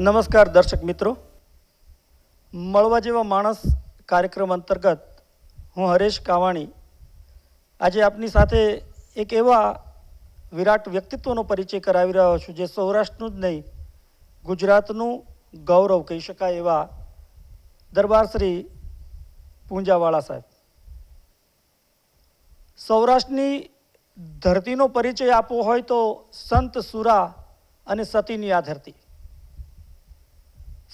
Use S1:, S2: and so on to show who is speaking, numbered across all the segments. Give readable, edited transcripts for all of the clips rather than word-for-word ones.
S1: નમસ્કાર દર્શક મિત્રો, મળવા જેવા માણસ કાર્યક્રમ અંતર્ગત હું હરેશ કાવાણી આજે આપની સાથે એક એવા વિરાટ વ્યક્તિત્વનો પરિચય કરાવી રહ્યો છું જે સૌરાષ્ટ્રનું જ નહીં ગુજરાતનું ગૌરવ કહી શકાય એવા દરબાર શ્રી પૂંજાવાળા સાહેબ. સૌરાષ્ટ્રની ધરતીનો પરિચય આપવો હોય તો સંત સુરા અને સતીની આ ધરતી.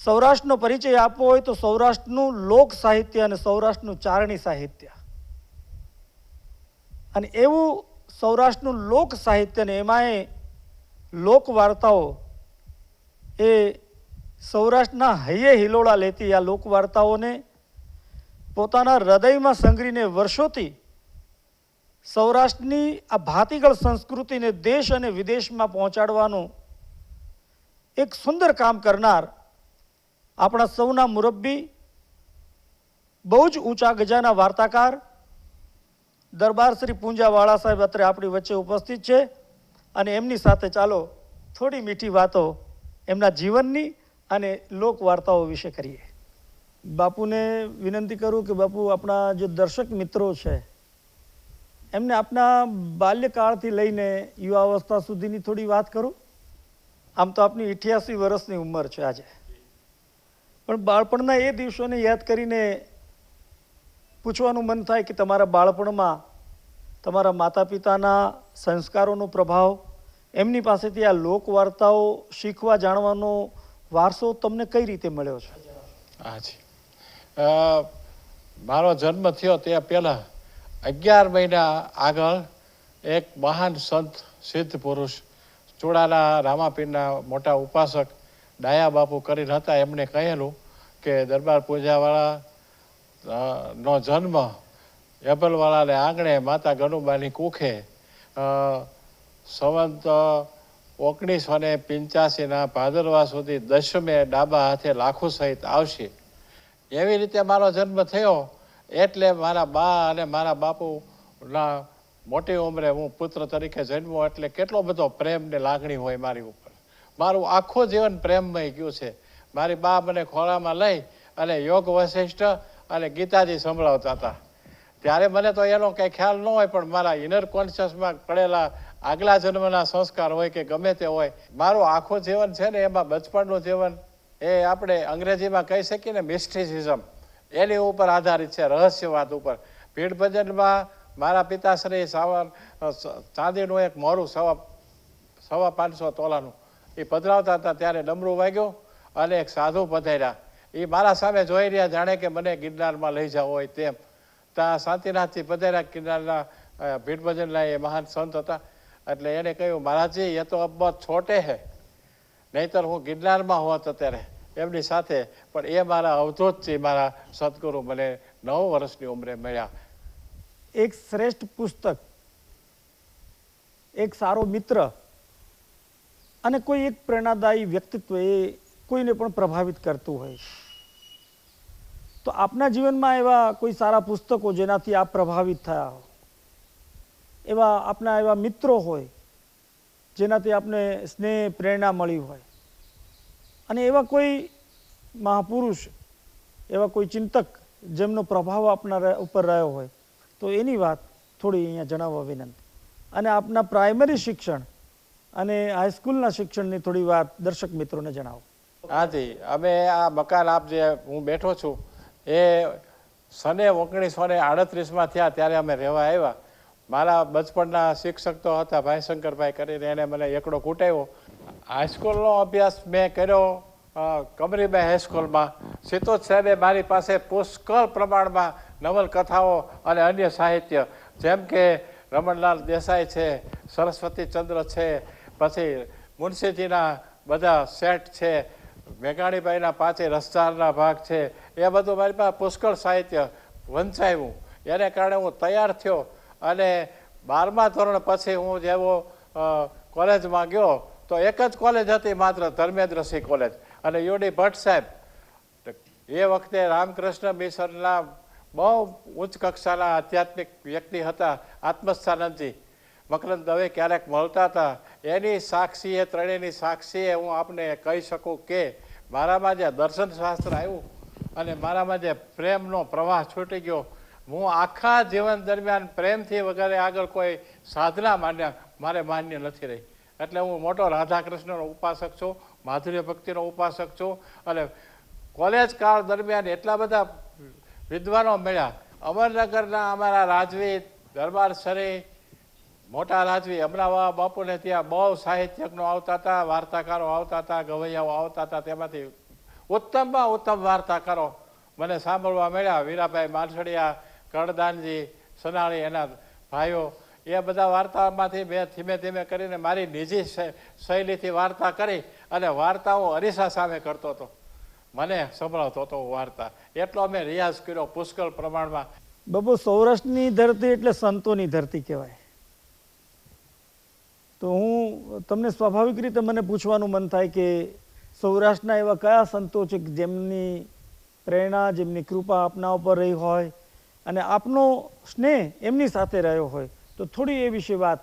S1: સૌરાષ્ટ્રનો પરિચય આપવો હોય તો સૌરાષ્ટ્રનું લોક સાહિત્ય અને સૌરાષ્ટ્રનું ચારણી સાહિત્ય. અને એવું સૌરાષ્ટ્રનું લોક સાહિત્ય ને એમાંય લોક વાર્તાઓ એ સૌરાષ્ટ્રના હૈયે હિલોળા લેતી આ લોક વાર્તાઓને પોતાના હૃદયમાં સંગ્રહીને વર્ષોથી સૌરાષ્ટ્રની આ ભાતીગળ સંસ્કૃતિને દેશ અને વિદેશમાં પહોંચાડવાનું એક સુંદર કામ કરનાર આપણા સૌના મુરબ્બી, બહુ જ ઊંચા ગજાના વાર્તાકાર દરબાર શ્રી પૂંજાવાળા સાહેબ અત્રે આપણી વચ્ચે ઉપસ્થિત છે. અને એમની સાથે ચાલો થોડી મીઠી વાતો એમના જીવનની અને લોક વાર્તાઓ વિશે કરીએ. બાપુને વિનંતી કરું કે બાપુ, આપણા જે દર્શક મિત્રો છે એમને આપના બાલ્યકાળથી લઈને યુવાવસ્થા સુધીની થોડી વાત કરું. આમ તો આપની 88 વર્ષની ઉંમર છે આજે, પણ બાળપણના એ દિવસોને યાદ કરીને પૂછવાનું મન થાય કે તમારા બાળપણમાં તમારા માતા પિતાના સંસ્કારોનો પ્રભાવ, એમની પાસેથી આ લોક વાર્તાઓ શીખવા જાણવાનો વારસો તમને કઈ રીતે મળ્યો છે?
S2: હાજી, મારો જન્મ થયો તે પહેલાં 11 મહિના આગળ એક મહાન સંત સિદ્ધ પુરુષ ચુડાના રામાપીરના મોટા ઉપાસક ડાયા બાપુ કરીને હતા. એમણે કહેલું કે દરબાર પૂંજાવાળા નો જન્મ એબલવાળાને આંગણે માતા ગનુબાની કુખે સંવંત 1985 ભાદરવા સુધી દશમે ડાબા હાથે લાખો સહિત આવશે. એવી રીતે મારો જન્મ થયો. એટલે મારા બા અને મારા બાપુના મોટી ઉંમરે હું પુત્ર તરીકે જન્મ્યો. એટલે કેટલો બધો પ્રેમ ને લાગણી હોય મારી ઉપર. મારું આખું જીવન પ્રેમમય ગયું છે. મારી બા મને ખોળામાં લઈ અને યોગ વશિષ્ઠ અને ગીતાજી સંભળાવતા હતા. ત્યારે મને તો એનો કંઈ ખ્યાલ ન હોય, પણ મારા ઇનર કોન્શિયસમાં પડેલા આગલા જન્મના સંસ્કાર હોય કે ગમે તે હોય, મારું આખું જીવન છે ને એમાં બચપણનું જીવન એ આપણે અંગ્રેજીમાં કહી શકીએ ને મિસ્ટિસિઝમ, એની ઉપર આધારિત છે, રહસ્યવાદ ઉપર. ભીડ ભજનમાં મારા પિતાશ્રી ચાંદીનું એક મોરું 550 તોલાનું એ પધરાવતા હતા. ત્યારે ડમરું વાગ્યો અને એક સાધુ પધાર્યા. એ મારા સામે જોઈ રહ્યા, જાણે કે મને ગિરનારમાં લઈ જાવ હોય તેમ. ત્યાં શાંતિનાથજી પધાર્યા, ગિરનારના ભીડ ભજનના એ મહાન સંત હતા. એટલે એને કહ્યું, મહારાજજી એ તો અબ બહુત છોટે હે, નહીતર હું ગિરનારમાં હોત અત્યારે એમની સાથે. પણ એ મારા અવધૂતજી, મારા સદગુરુ મને 9 વર્ષની ઉંમરે મળ્યા.
S1: એક શ્રેષ્ઠ પુસ્તક, એક સારો મિત્ર અને કોઈ એક પ્રેરણાદાયી વ્યક્તિત્વ એ કોઈને પણ પ્રભાવિત કરતું હોય. તો આપના જીવનમાં એવા કોઈ સારા પુસ્તકો જેનાથી આપ પ્રભાવિત થયા હો, એવા આપના એવા મિત્રો હોય જેનાથી આપને સ્નેહ પ્રેરણા મળી હોય, અને એવા કોઈ મહાપુરુષ, એવા કોઈ ચિંતક જેમનો પ્રભાવ આપના ઉપર રહ્યો હોય, તો એની વાત થોડી અહીંયા જણાવવા વિનંતી. અને આપના પ્રાઇમરી શિક્ષણ અને હાઈસ્કૂલના શિક્ષણની થોડી વાત દર્શક મિત્રોને જણાવો.
S2: હાજી, અમે આ મકાન આપ જે હું બેઠો છું એ સને 1938માં થયા ત્યારે અમે રહેવા આવ્યા. મારા બચપણના શિક્ષક તો હતા ભાઈ શંકરભાઈ કરીને, એને મને એકડો કૂટાવ્યો. હાઈસ્કૂલનો અભ્યાસ મેં કર્યો કમરીબાઈ હાઈસ્કૂલમાં. સિતોજ સાહેબે મારી પાસે પુષ્કળ પ્રમાણમાં નવલકથાઓ અને અન્ય સાહિત્ય, જેમ કે રમણલાલ દેસાઈ છે, સરસ્વતીચંદ્ર છે, પછી મુનશીજીના બધા સેટ છે, મેઘાણીબાઈના 5 રસધારના ભાગ છે, એ બધું મારી પાસે પુષ્કળ સાહિત્ય વંચાયું. એને કારણે હું તૈયાર થયો. અને 12મા ધોરણ પછી હું જેવો કોલેજમાં ગયો તો એક જ કોલેજ હતી માત્ર, ધર્મેન્દ્રસિંહ કોલેજ. અને યુડી ભટ્ટ સાહેબ એ વખતે રામકૃષ્ણ મિશનના બહુ ઉચ્ચ કક્ષાના આધ્યાત્મિક વ્યક્તિ હતા, આત્મસ્થાનંદજી. મકરંદ દવે ક્યારેક મળતા હતા. એની સાક્ષીએ, ત્રણેયની સાક્ષીએ હું આપને કહી શકું કે મારામાં જે દર્શન શાસ્ત્ર આવ્યું અને મારામાં જે પ્રેમનો પ્રવાહ છૂટી ગયો, હું આખા જીવન દરમિયાન પ્રેમથી વગેરે આગળ કોઈ સાધના મારે માન્ય નથી રહી. એટલે હું મોટો રાધા કૃષ્ણનો ઉપાસક છું, માધુર્ય ભક્તિનો ઉપાસક છું. અને કોલેજ કાળ દરમિયાન એટલા બધા વિદ્વાનો મળ્યા. અમરનગરના અમારા રાજવી દરબાર સરી, મોટા રાજવી અમરાવા બાપુને ત્યાં બહુ સાહિત્યજ્ઞો આવતા હતા, વાર્તાકારો આવતા હતા, ગવૈયાઓ આવતા હતા. તેમાંથી ઉત્તમમાં ઉત્તમ વાર્તાકારો મને સાંભળવા મળ્યા. વીરાભાઈ માલસડિયા, કરણદાનજી સનાળી, એના ભાઈઓ, એ બધા વાર્તામાંથી મેં ધીમે ધીમે કરીને મારી નિજી શૈલીથી વાર્તા કરી અને વાર્તાઓ અરીસા સામે કરતો હતો. મને સંભળાવતો હતો વાર્તા. એટલો અમે રિયાઝ કર્યો પુષ્કળ પ્રમાણમાં.
S1: બાબુ, સૌરાષ્ટ્રની ધરતી એટલે સંતોની ધરતી કહેવાય. તો હું તમને સ્વાભાવિક રીતે મને પૂછવાનું મન થાય કે સૌરાષ્ટ્રના એવા કયા સંતો છે કે જેમની પ્રેરણા, જેમની કૃપા આપના ઉપર રહી હોય અને આપનો સ્નેહ એમની સાથે રહ્યો હોય. તો થોડી એ વિશે વાત.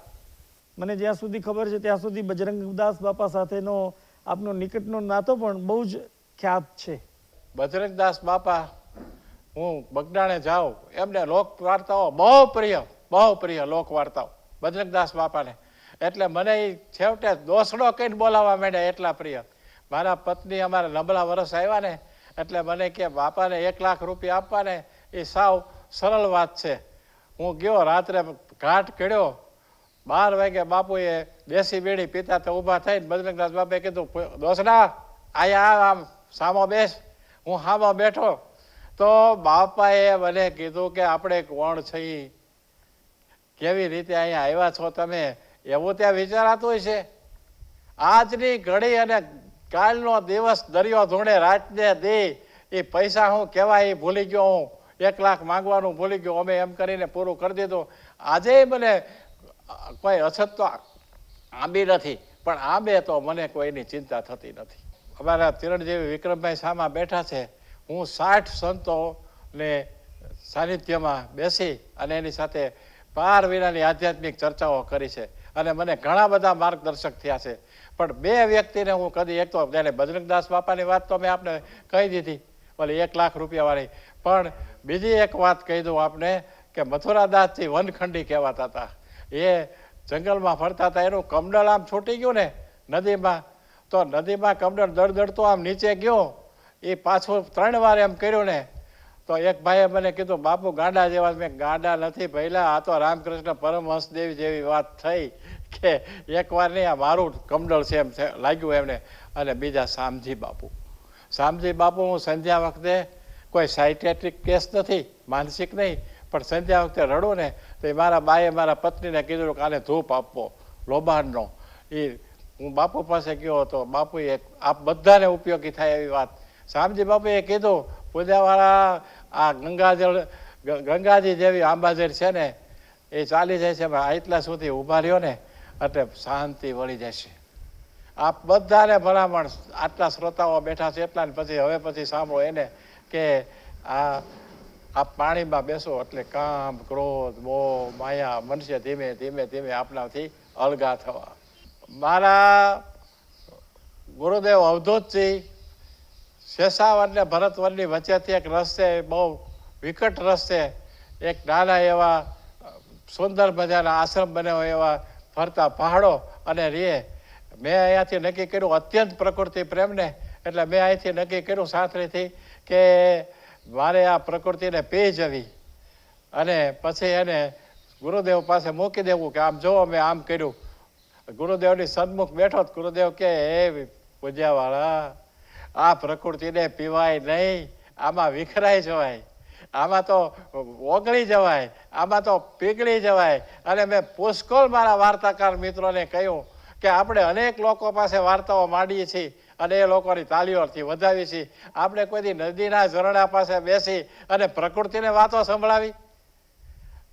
S1: મને જ્યાં સુધી ખબર છે ત્યાં સુધી બજરંગદાસ બાપા સાથેનો આપનો નિકટનો નાતો પણ બહુ જ ખ્યાત છે.
S2: બજરંગદાસ બાપા, હું બગડાણે જાઉં, એમને લોક વાર્તાઓ બહુ પ્રિય લોક વાર્તાઓ બજરંગદાસ બાપાને. એટલે મને એ છેવટે દોસડો કહીને બોલાવવા માંડ્યા, એટલા પ્રિય. મારા પત્ની અમારા નબળા વરસ આવ્યા ને એટલે મને કે બાપાને 1 લાખ રૂપિયા આપવાને એ સાવ સરળ વાત છે. હું ગયો, રાત્રે ઘાટ કર્યો, 12 વાગે બાપુએ દેશી બેડી પીતા તો ઊભા થઈને બજરંગદાસ બાપાએ કીધું, દોસડા આયા આમ સામો બેસ. હું સામો બેઠો તો બાપાએ મને કીધું કે આપણે કોણ છીએ, કેવી રીતે અહીંયા આવ્યા છો તમે, એવું ત્યાં વિચારાતું હોય છે. આજની ઘડી અને કાલનો દિવસ દરિયો ધૂણે રાતને દે, એ પૈસા હું કહેવાય એ ભૂલી ગયો. હું 1 લાખ માંગવાનું ભૂલી ગયો. અમે એમ કરીને પૂરું કરી દીધું. આજે મને કોઈ અછત તો આંબી નથી, પણ આંબે તો મને કોઈની ચિંતા થતી નથી. અમારા ચિરંજીવી વિક્રમભાઈ સામા બેઠા છે. હું 60 સંતોને સાનિધ્યમાં બેસી અને એની સાથે પાર વિનાની આધ્યાત્મિક ચર્ચાઓ કરી છે અને મને ઘણા બધા માર્ગદર્શક થયા છે. પણ 2 વ્યક્તિને હું કદી, એક તો તેને બજરંગદાસ બાપાની વાત તો મેં આપને કહી દીધી, ઓલી 1 લાખ રૂપિયા વાળી. પણ બીજી એક વાત કહી દઉં આપને કે મથુરાદાસજી વનખંડી કહેવાતા હતા. એ જંગલમાં ફરતા હતા. એનું કમંડળ આમ છૂટી ગયું ને નદીમાં, તો નદીમાં કમંડળ દળદળતો આમ નીચે ગયો. એ પાછું 3 વાર એમ કર્યું ને તો એક ભાઈએ મને કીધું, બાપુ ગાંડા જેવા. મેં ગાંડા નથી ભઈલા, આ તો રામકૃષ્ણ પરમહંસદેવ જેવી વાત થઈ કે એકવાર નહીં, આ મારું કમંડળ છે એમ લાગ્યું એમને. અને બીજા શામજી બાપુ, હું સંધ્યા વખતે કોઈ સાયકેટ્રિક કેસ નથી, માનસિક નહીં, પણ સંધ્યા વખતે રડું ને તો એ મારા બાએ મારા પત્નીને કીધું કે આને ધૂપ આપવો લોબાનનો. એ હું બાપુ પાસે ગયો હતો. બાપુએ આપ બધાને ઉપયોગી થાય એવી વાત શામજી બાપુએ કીધું, પૂજાવાળા આ ગંગાજી જેવી આંબાજર છે ને એ ચાલી જાય છે, એટલા સુધી ઊભા રહ્યો ને એટલે શાંતિ વળી જશે. આપ બધાને ભલામણ, આટલા શ્રોતાઓ બેઠા છે એટલા ને પછી સાંભળો એને કે આ પાણીમાં બેસો એટલે કામ, ક્રોધ, મોહ, માયા, મનુષ્ય ધીમે ધીમે ધીમે આપણાથી અળગા થવા. મારા ગુરુદેવ અવધૂતજી શેષાવન ને ભરતવનની વચ્ચેથી એક રસ્તે, બહુ વિકટ રસ્તે, એક નાના એવા સુંદર મજાના આશ્રમ બન્યો એવા ફરતા પહાડો અને રે. મેં અહીંયાથી નક્કી કર્યું અત્યંત પ્રકૃતિ પ્રેમને, એટલે મેં અહીંથી નક્કી કર્યું સાંથળીથી કે મારે આ પ્રકૃતિને પી જવી અને પછી એને ગુરુદેવ પાસે મૂકી દેવું કે આમ જો મેં આમ કર્યું. ગુરુદેવની સન્મુખ બેઠો, ગુરુદેવ કે હે પૂજ્યાવાળા, આ પ્રકૃતિને પીવાય નહીં, આમાં વિખરાઈ જવાય, આમાં તો ઓગળી જવાય, આમાં તો પીગળી જવાય. અને મેં પુષ્કળ મારા વાર્તાકાર મિત્રોને કહ્યું કે આપણે અનેક લોકો પાસે વાર્તાઓ માંડીએ છીએ અને એ લોકોની તાલીઓથી વધાવીએ છીએ. આપણે કોઈ નદીના ઝરણા પાસે બેસી અને પ્રકૃતિને વાતો સંભળાવી,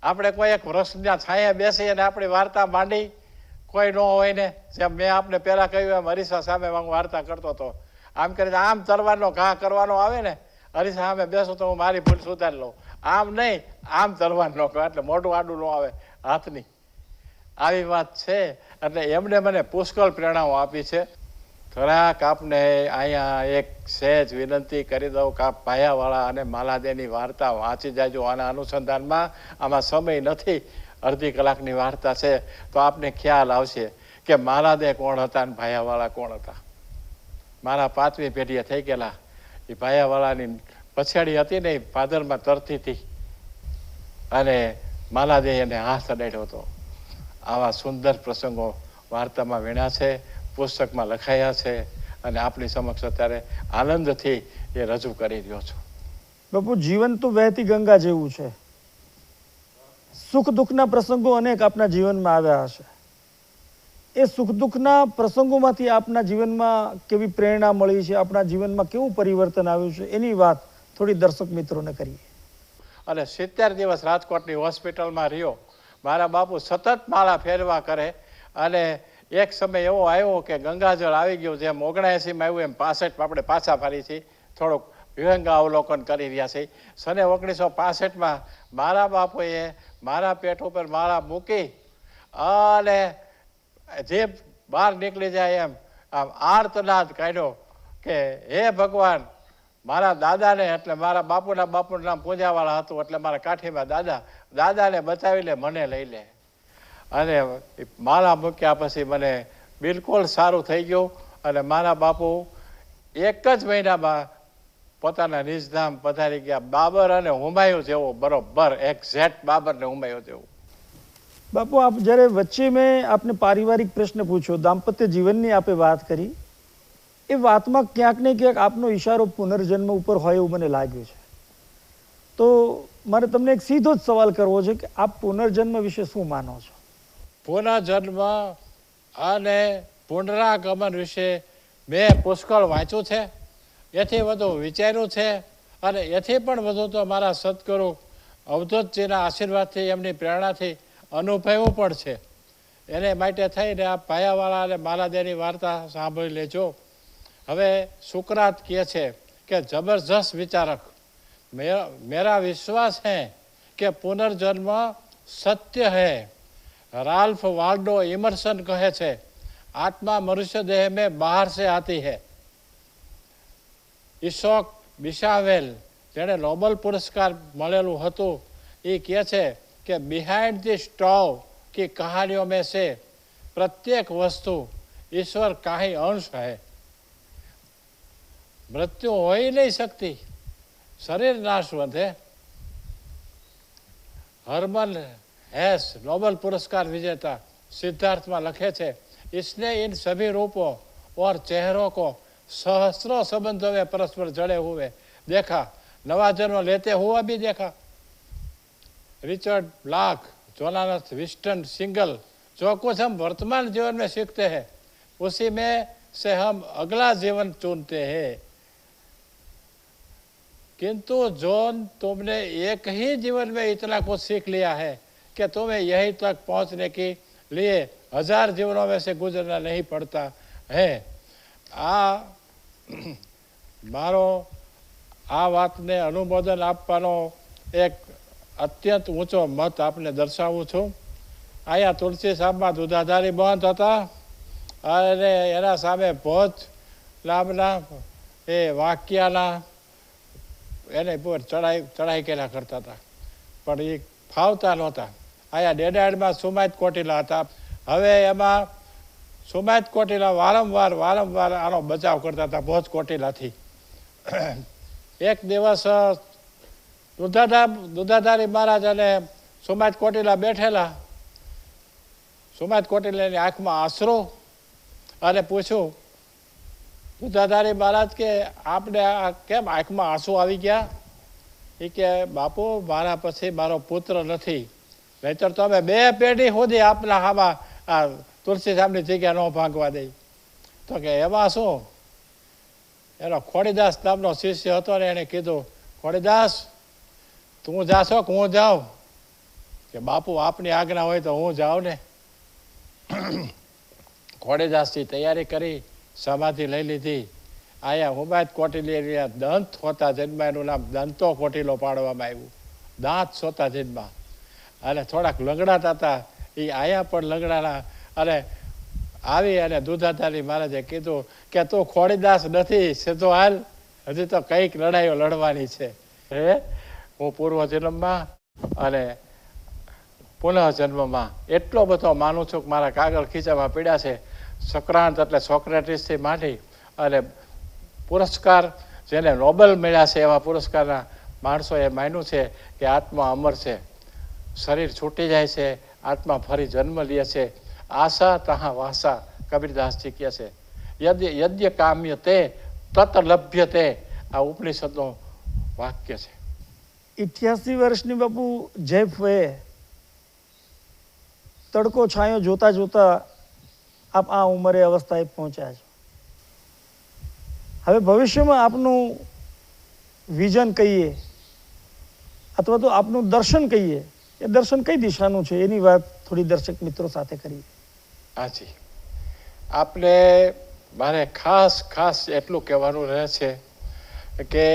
S2: આપણે કોઈ એક વૃક્ષના છાંયે બેસી અને આપણી વાર્તા માંડી, કોઈ ન હોય ને. જેમ મેં આપને પહેલાં કહ્યું એમ અરીસા સામે હું વાર્તા કરતો હતો. આમ કરીને આમ તરવાનો ઘા કરવાનો આવે ને, અરીસા સામે બેસું તો હું મારી ભૂલ સુધારી લઉં. આમ નહીં, આમ તરવાનો કહો એટલે મોઢું આડું ન આવે હાથની. આવી વાત છે. એટલે એમને મને પુષ્કળ પ્રેરણાઓ આપી છે. થોડાક આપને અહીંયા એક સહેજ વિનંતી કરી દઉં કે આપ ભાયાવાળા અને માલાદેની વાર્તા વાંચી જાજો. આના અનુસંધાનમાં આમાં સમય નથી, અડધી કલાકની વાર્તા છે, તો આપને ખ્યાલ આવશે કે માલાદે કોણ હતા અને ભાયાવાળા કોણ હતા. મારા 5મી પેઢીએ થઈ ગયેલા એ ભાયાવાળાની પછાડી હતી ને, ભાદરમાં તરતી હતી અને માલાદે એને હાથ અડાડ્યો હતો. આવા સુંદર પ્રસંગો વાર્તામાં વીણ્યા છે, પુસ્તકમાં લખાયા છે અને આપણી સમક્ષ અત્યારે આનંદથી એ રજૂ કરી રહ્યો છું.
S1: બાપુ, જીવન તો વહેતી ગંગા જેવું છે. સુખ દુઃખના પ્રસંગો અનેક આપના જીવનમાં આવ્યા હશે. એ સુખ દુઃખના પ્રસંગોમાંથી આપના જીવનમાં કેવી પ્રેરણા મળી છે, આપણા જીવનમાં કેવું પરિવર્તન આવ્યું છે, એની વાત થોડી દર્શક મિત્રોને કરીએ.
S2: અને 70 દિવસ રાજકોટની હોસ્પિટલમાં રહ્યો. મારા બાપુ સતત માળા ફેરવા કરે અને એક સમય એવો આવ્યો કે ગંગાજળ આવી ગયું, જેમ 79માં આવ્યું એમ 65 આપણે પાછા ફરી છીએ, થોડુંક વિહંગાવલોકન કરી રહ્યા છીએ. સને 1965માં મારા બાપુએ મારા પેટ ઉપર માળા મૂકી અને જે બહાર નીકળી જાય એમ આમ આર્તનાદ કાઢ્યો કે હે ભગવાન, મારા દાદાને, એટલે મારા બાપુનું નામ પૂંજાવાળા હતું, એટલે મારા કાઠીમાં દાદાને બચાવી લે, મને લઈ લે. અને માળા મૂક્યા પછી મને બિલકુલ સારું થઈ ગયું અને મારા બાપુ એક જ મહિનામાં પોતાના નિજધામ પધારી ગયા. બાબર અને હુમાયું જેવો, બરોબર એક્ઝેક્ટ બાબર ને હુમાયું જેવું.
S1: બાપુ, આપ જ્યારે વચ્ચે મેં આપને પારિવારિક પ્રશ્ન પૂછ્યો, દાંપત્ય જીવનની આપે વાત કરી, એ વાતમાં ક્યાંક ને ક્યાંક આપનો ઈશારો પુનર્જન્મ ઉપર હોય એવું મને લાગ્યું છે. તો મારે તમને એક સીધો જ સવાલ કરવો છે કે આપ પુનર્જન્મ વિશે શું માનો છો?
S2: પુનર્જન્મ અને પુનરાગમન વિશે મેં પુષ્કળ વાંચ્યું છે, એથી વધુ વિચાર્યું છે અને એથી પણ વધુ તો મારા સદગુરુ અવધૂતજીના આશીર્વાદથી, એમની પ્રેરણાથી અનુભવ્યું પણ છે. એને માટે થઈને આ ભાયાવાળા અને માલાદેની વાર્તા સાંભળી લેજો. હવે સુકરાત કહે છે કે જબરજસ્ત વિચારક, मेरा विश्वास है कि पुनर्जन्म सत्य है. राल्फ वाल्डो इमर्सन कहे छे आत्मा मनुष्य देह में बाहर से आती है. ઈશોક બિશાવેલ, જેને નોબેલ પુરસ્કાર મળેલું હતું, એ કહે છે કે बिहाइंड द स्टोव की कहानियों में से प्रत्येक वस्तु ईश्वर का ही अंश है. मृत्यु हो ही नहीं सकती, शरीर नाशवंत है. हरमन हेस, नोबेल पुरस्कार विजेता, सिद्धार्थ में लखे थे, इसने इन सभी रूपों और चेहरों को सहस्रों संबंधों में परस्पर जड़े हुए देखा, नवा जन्म लेते हुआ भी देखा. Richard block, Jonathan Winston single, जो कुछ हम वर्तमान जीवन में सीखते हैं उसी में से हम अगला जीवन चुनते हैं. किंतु जो तुमने एक ही जीवन में इतना कुछ सीख लिया है कि तुम्हें यहीं तक पहुंचने के लिए 1000 जीवनों में से गुजरना नहीं पड़ता है. मारो आ वातने अनुमोदन आपवानो एक अत्यंत ऊंचो मत आपने दर्शावुं छुं. आया तुलसी साहबमां दुधाधारी महंत हता अने एना सामे भोज नामना ए वाक्याना એને ચડાઈ કર્યા કરતા હતા, પણ એ ફાવતા નહોતા. અહીંયા ડેડાડમાં સુમાત કોટીલા હતા. હવે એમાં સુમાત કોટીલા વારંવાર આનો બચાવ કરતા હતા ભોજ કોટીલાથી. એક દિવસ દુધાધારી મહારાજ અને સુમાત કોટીલા બેઠેલા. સુમાત કોટીલાની આંખમાં આશરો અને પૂછ્યું, દુધાધારી મહારાજ કે આપણે કેમ આંખમાં આંસુ આવી ગયા? એ કે બાપુ, મારા પછી મારો પુત્ર નથી, નહીતર તો અમે 2 પેઢી સુધી આપના આમાં આ તુલસી સાહેબની જગ્યા ન ભાંગવા દઈ. તો કે એમાં શું? એનો ખોડીદાસ નામનો શિષ્ય હતો ને, એને કીધું, ખોડીદાસ તું જાશો કે હું જાઉં? કે બાપુ, આપની આજ્ઞા હોય તો હું જાઉં ને. ખોડીદાસથી તૈયારી કરી, સમાધિ લઈ લીધી. આયા હુમાયત કોટીલી દંત હોતા જન્મા, એનું નામ દંતો કોટીલો પાડવામાં આવ્યું. દાંત સોતા જન્મા અને થોડાક લંગડાતા હતા, એ આયા પણ લંગડાના. અને આવી અને દૂધાધારી મહારાજે કીધું કે તું ખોડીદાસ નથી, સીધો હાલ, હજી તો કંઈક લડાઈઓ લડવાની છે. હું પૂર્વજન્મમાં અને પુનઃજન્મમાં એટલો બધો માનું છું કે મારા કાગળ ખીચામાં પીડ્યા છે. સંક્રાંત એટલે સોક્રેટિસથી માંડી અને પુરસ્કાર જેને નોબેલ મળ્યા છે એવા પુરસ્કારના માણસોએ માન્યું છે કે આત્મા અમર છે, શરીર છૂટી જાય છે, આત્મા ફરી જન્મ લે છે. આશા તહાં વાસા, કબીરદાસજી કહે છે. યદ્ય કામ્ય તે તત લભ્ય તે, આ ઉપનિષદનું વાક્ય છે.
S1: 88 વર્ષની બાપુ જયફએ તડકો છાંયો જોતા જોતા આપ આ ઉંમરે અવસ્થાએ પહોંચ્યા છો. હવે ભવિષ્યમાં આપનું વિઝન કહીએ અથવા તો આપનું દર્શન કહીએ, એ દર્શન કઈ દિશાનું છે એની વાત થોડી દર્શક મિત્રો સાથે કરીએ.
S2: હાજી, આપણે મારે ખાસ એટલું કહેવાનું રહે છે કે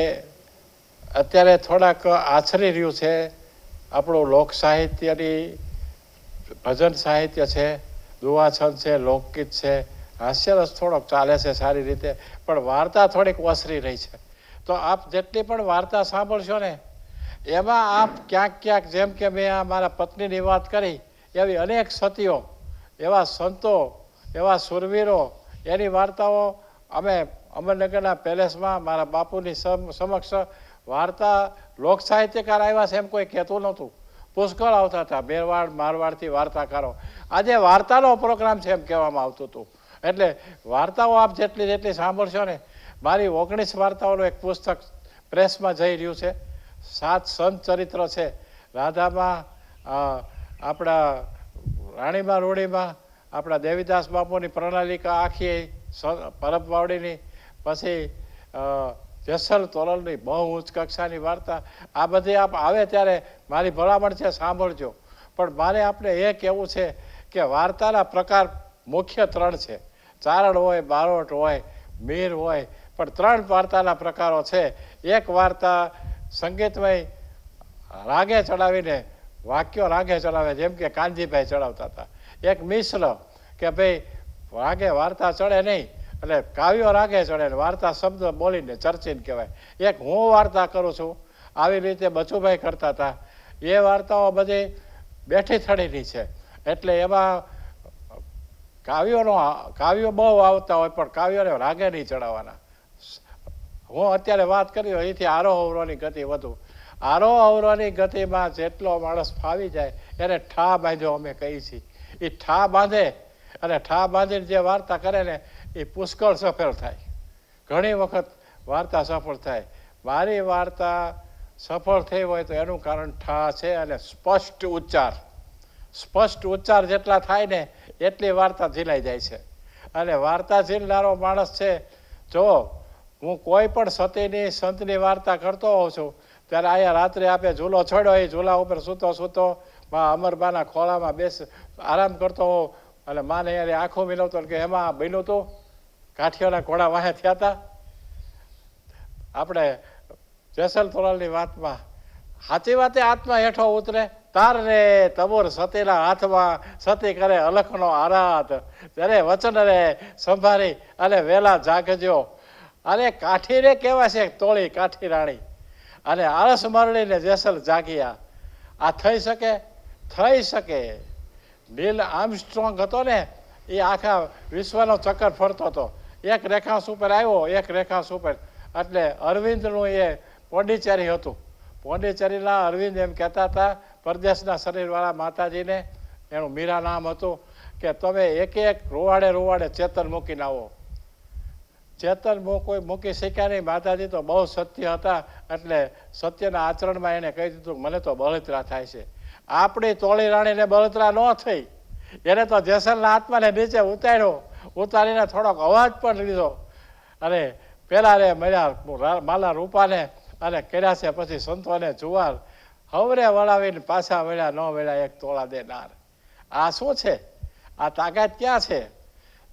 S2: અત્યારે થોડાક આછરી રહ્યું છે આપણું લોક સાહિત્યની, ભજન સાહિત્ય છે, દુઆછંદ છે, લોકગીત છે, હાસ્યરસ થોડોક ચાલે છે સારી રીતે, પણ વાર્તા થોડીક ઓસરી રહી છે. તો આપ જેટલી પણ વાર્તા સાંભળશો ને એમાં આપ ક્યાંક જેમ કે મેં આ મારા પત્નીની વાત કરી એવી અનેક સતીઓ, એવા સંતો, એવા સુરવીરો, એની વાર્તાઓ અમે અમરનગરના પેલેસમાં મારા બાપુની સમક્ષ વાર્તા લોક સાહિત્યકાર આવ્યા છે એમ કોઈ કહેતું નહોતું. પુષ્કળ આવતા હતા, મેરવાડ મારવાડથી વાર્તાકારો. આજે વાર્તાનો પ્રોગ્રામ છે એમ કહેવામાં આવતું હતું. એટલે વાર્તાઓ આપ જેટલી સાંભળશો ને, મારી 19 વાર્તાઓનું એક પુસ્તક પ્રેસમાં જઈ રહ્યું છે. 7 સંત ચરિત્રો છે. રાધામાં, આપણા રાણીમાં રૂડીમાં, આપણા દેવીદાસ બાપુની પ્રણાલિકા આખી પરબવાવડીની, પછી જેસલ તોરલની બહુ ઉચ્ચ કક્ષાની વાર્તા. આ બધી આપ આવે ત્યારે મારી ભલામણ છે સાંભળજો. પણ મારે આપણે એ કહેવું છે કે વાર્તાના પ્રકાર મુખ્ય 3 છે. ચારણ હોય, બારોટ હોય, મીર હોય, પણ 3 વાર્તાના પ્રકારો છે. એક વાર્તા સંગીતમય રાગે ચડાવીને, વાક્યો રાગે ચડાવે, જેમ કે કાનજીભાઈ ચડાવતા હતા. એક મિશ્ર કે ભાઈ રાગે વાર્તા ચડે નહીં, એટલે કાવ્યો રાગે ચડે, વાર્તા શબ્દ બોલીને ચર્ચીને કહેવાય. એક હું વાર્તા કરું છું, આવી રીતે બચુભાઈ કરતા હતા. એ વાર્તાઓ બધી બેઠી થડીની છે. એટલે એમાં કાવ્યો બહુ આવતા હોય, પણ કાવ્યોને રાગે નહીં ચડાવવાના. હું અત્યારે વાત કરી અહીંથી આરોહ અવરોહની ગતિ વધુ. આરોહ અવરોહની ગતિમાં જેટલો માણસ ફાવી જાય એને ઠા બાંધ્યો અમે કહીએ છીએ. એ ઠા બાંધે અને ઠા બાંધીને જે વાર્તા કરે ને એ પુષ્કળ સફળ થાય. ઘણી વખત વાર્તા સફળ થાય. મારી વાર્તા સફળ થઈ હોય તો એનું કારણ ઠા છે અને સ્પષ્ટ ઉચ્ચાર જેટલા થાય ને એટલી વાર્તા ઝીલાઈ જાય છે. અને વાર્તા ઝીલનારો માણસ છે. જો હું કોઈ પણ સતીની સંતની વાર્તા કરતો હોઉં છું ત્યારે અહીંયા રાત્રે આપે ઝૂલો છોડ્યો, એ ઝૂલા ઉપર સૂતો માં અમરબાના ખોળામાં આરામ કરતો હોઉં અને માને યારે આંખો મિલાવતો કે એમાં બન્યું હતું કાઠિયાના ઘોડા વાહે થયા હતા. આપણે જેસલ તોરલની વાતમાં સાચી વાતે આત્મા હેઠો ઉતરે. તાર રે તબોર સતીના હાથમાં, સતી કરે અલખનો આરાધ, ત્યારે વચન રે સંભાળી અને વેલા જાગજો. અને કાઠી રે કેવા છે તોળી કાઠી રાણી, અને આળસ મરડીને જેસલ જાગ્યા. આ થઈ શકે? થઈ શકે. નીલ આર્મસ્ટ્રોંગ હતો ને, એ આખા વિશ્વનો ચક્કર ફરતો હતો. એક રેખાંશ ઉપર આવ્યો, એક રેખાંશ ઉપર. એટલે અરવિંદનું એ પોંડિચેરી હતું. પોંડિચેરીના અરવિંદ એમ કહેતા હતા પરદેશના શરીરવાળા માતાજીને, એનું મીરા નામ હતું, કે તમે એક રોવાડે ચેતન મૂકીને આવો. ચેતન કોઈ મૂકી શક્યા નહીં. માતાજી તો બહુ સત્ય હતા, એટલે સત્યના આચરણમાં એને કહી દીધું મને તો બળતરા થાય છે. આપણી તોળી રાણીને બળતરા ન થઈ, એને તો જેસલના આત્માને નીચે ઉતારીને થોડોક અવાજ પણ લીધો. અને પેલા રે મળ્યા માલા રૂપાને અને કર્યા છે પછી સંતોને જુવાર, હવરે વળાવીને પાછા વળ્યા ન વળ્યા એક તોળા દેનાર. આ શું છે? આ તાકાત ક્યાં છે?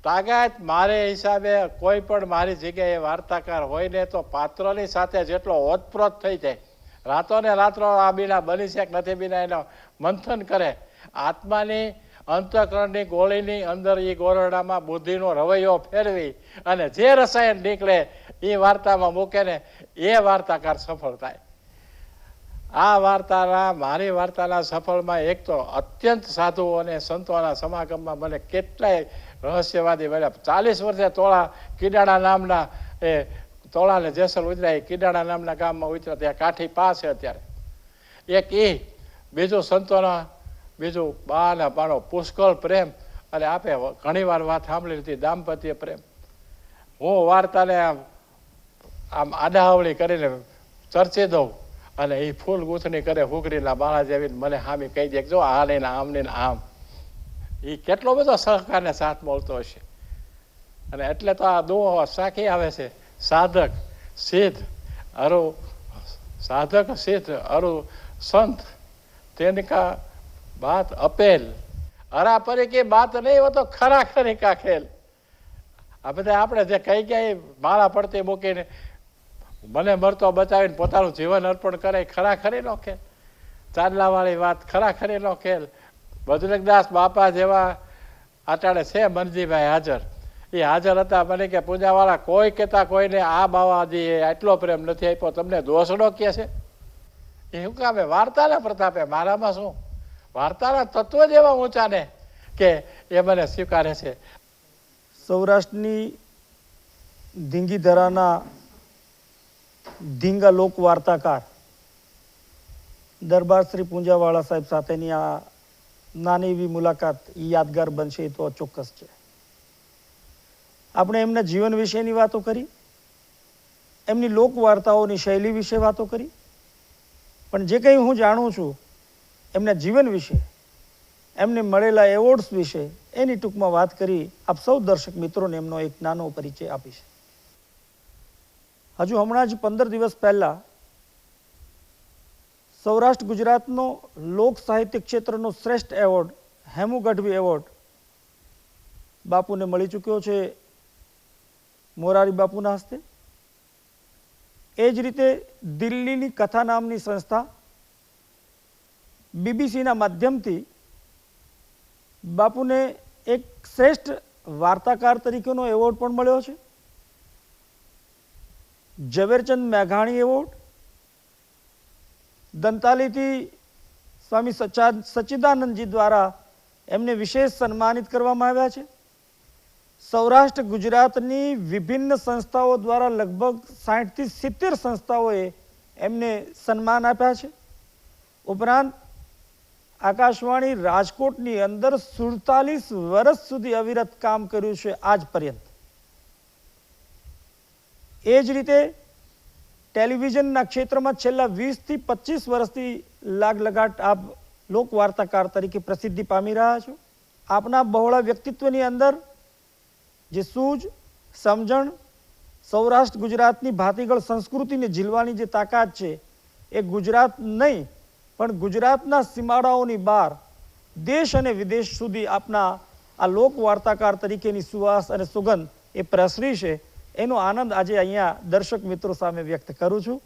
S2: તાકાત મારે હિસાબે કોઈ પણ મારી જગ્યાએ વાર્તાકાર હોય ને તો પાત્રની સાથે જેટલો ઓતપ્રોત થઈ જાય, રાતો ને રાત્રો આ બીના બની છે કે નથી બીના એનો મંથન કરે, આત્માની અંતઃકરણની ગોળીની અંદર એ ગોરડામાં બુદ્ધિનો રવૈયો ફેરવી અને જે રસાયણ નીકળે એ વાર્તામાં મૂકે ને એ વાર્તાકાર સફળ થાય. આ વાર્તાના મારી વાર્તાના સફળમાં એક તો અત્યંત સાધુઓ અને સંતોના સમાગમમાં મને કેટલાય રહસ્યવાદી મળ્યા. 40 વર્ષે તોળા કીડાણા નામના એ તોળાને જેસલ ઉતર્યા, એ કીડાણા નામના ગામમાં ઉતર્યા, ત્યાં કાઠી પાસે અત્યારે એક એ બીજું સંતોના, બીજું બાના બાનો પુષ્કળ પ્રેમ. અને આપે ઘણી વાર વાત સાંભળી લીધી દાંપત્ય પ્રેમ. હું વાર્તાને આમ આડાહવળી કરીને ચર્ચી દઉં અને એ ફૂલ ગૂંથણી કરે હુકરીના બાળા જેવી, મને હામી કહી દે જો આ ને આમ ને આમ. એ કેટલો બધો સહકારને સાથ મળતો હશે. અને એટલે તો આ દુઓ સાખી આવે છે, સાધક સિદ્ધ અરુ, સાધક સિદ્ધ અરુ સંત તેનકા બાત અપેલ, હરા પરી की बात नहीं, वो तो खरा खरी का खेल. આ બધા આપણે જે કઈ ક્યાંય માળા પડતી મૂકીને મને મરતો બચાવીને પોતાનું જીવન અર્પણ કરે, ખરાખરીનો ખેલ. ચાંદલાવાળી વાત ખરાખરીનો ખેલ. બજરંગદાસ બાપા જેવા આટાડે છે મનજીભાઈ હાજર, એ હાજર હતા. મને કે પૂજાવાળા કોઈ કહેતા કોઈને આ બાવાજીએ આટલો પ્રેમ નથી આપ્યો, તમને દોષડો કહે છે. એ શું કામે વાર્તાના પ્રતાપે, મારામાં શું વાર્તાના તત્વ જ એવા ઊંચા ને કે એ મને સ્વીકારે છે.
S1: સૌરાષ્ટ્રની ધીંગીધરાના ધીંગા લોક વાર્તાકાર દરબાર શ્રી પૂંજાવાળા સાહેબ સાથેની આ નાની એવી મુલાકાત યાદગાર બનશે એ તો ચોક્કસ છે. આપણે એમના જીવન વિશેની વાતો કરી, એમની લોક વાર્તાઓની શૈલી વિશે વાતો કરી, પણ જે કંઈ હું જાણું છું એમના જીવન વિશે, એમને મળેલા એવોર્ડ્સ વિશે, એની ટૂંકમાં વાત કરી આપ સૌ દર્શક મિત્રોને એમનો એક નાનો પરિચય આપીશ. હજુ હમણાં જ 15 દિવસ પહેલા સૌરાષ્ટ્ર ગુજરાતનો લોક સાહિત્ય ક્ષેત્રનો શ્રેષ્ઠ એવોર્ડ હેમુ ગઢવી એવોર્ડ બાપુને મળી ચૂક્યો છે મોરારી બાપુના હસ્તે. એ જ રીતે દિલ્હીની કથા નામની સંસ્થા બીબીસીના માધ્યમથી બાપુને એક શ્રેષ્ઠ વાર્તાકાર તરીકેનો એવોર્ડ પણ મળ્યો છે. ઝવેરચંદ મેઘાણી એવોર્ડ, દંતાલીથી સ્વામી સચ્ચિદાનંદજી દ્વારા એમને વિશેષ સન્માનિત કરવામાં આવ્યા છે. સૌરાષ્ટ્ર ગુજરાતની વિભિન્ન સંસ્થાઓ દ્વારા લગભગ 60 થી 70 સંસ્થાઓએ એમને સન્માન આપ્યા છે. ઉપરાંત આકાશવાણી રાજકોટની અંદર 47 વર્ષ સુધી અવિરત કામ કર્યું છે આજ પર્યંત. એ જ રીતે ટેલિવિઝનના ક્ષેત્રમાં છેલ્લા 20 થી 25 વર્ષથી લાગલગાટ આપ લોક વાર્તાકાર તરીકે પ્રસિદ્ધિ પામી રહ્યા છો. આપના બહોળા વ્યક્તિત્વની અંદર જે સૂઝ, સમજણ, સૌરાષ્ટ્ર ગુજરાતની ભાતીગળ સંસ્કૃતિને ઝીલવાની જે તાકાત છે એ ગુજરાત નહીં પણ ગુજરાતના સીમાડાઓની બહાર દેશ અને વિદેશ સુધી આપના આ લોક વાર્તાકાર તરીકેની સુવાસ અને સુગંધ એ પ્રસરી છે. એનો આનંદ આજે અહીંયા દર્શક મિત્રો સામે વ્યક્ત કરું છું.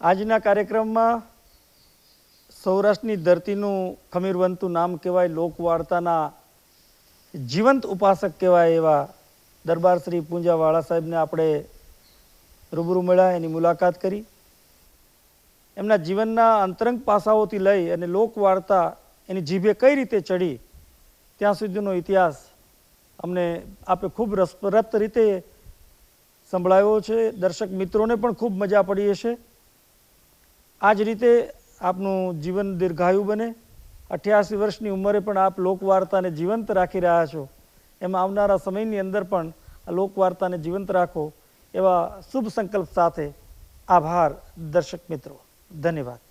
S1: આજના કાર્યક્રમમાં સૌરાષ્ટ્રની ધરતીનું ખમીરવંતું નામ કહેવાય, લોક વાર્તાના જીવંત ઉપાસક કહેવાય એવા દરબાર શ્રી પૂંજાવાળા સાહેબને આપણે રૂબરૂ મળ્યા, એની મુલાકાત કરી. એમના જીવનના અંતરંગ પાસાઓથી લઈ અને લોક વાર્તા એની જીભે કઈ રીતે ચડી ત્યાં સુધીનો ઇતિહાસ અમને આપે ખૂબ રસપ્રદ રીતે સંભળાવ્યો છે. દર્શક મિત્રોને પણ ખૂબ મજા પડી હશે. આ જ રીતે આપનું જીવન દીર્ઘાયુ બને. 88 વર્ષની ઉંમરે પણ આપ લોકવાર્તાને જીવંત રાખી રહ્યા છો. એમાં આવનારા સમયની અંદર પણ આ લોકવાર્તાને જીવંત રાખો એવા શુભ સંકલ્પ સાથે આભાર દર્શક મિત્રો. ધન્યવાદ.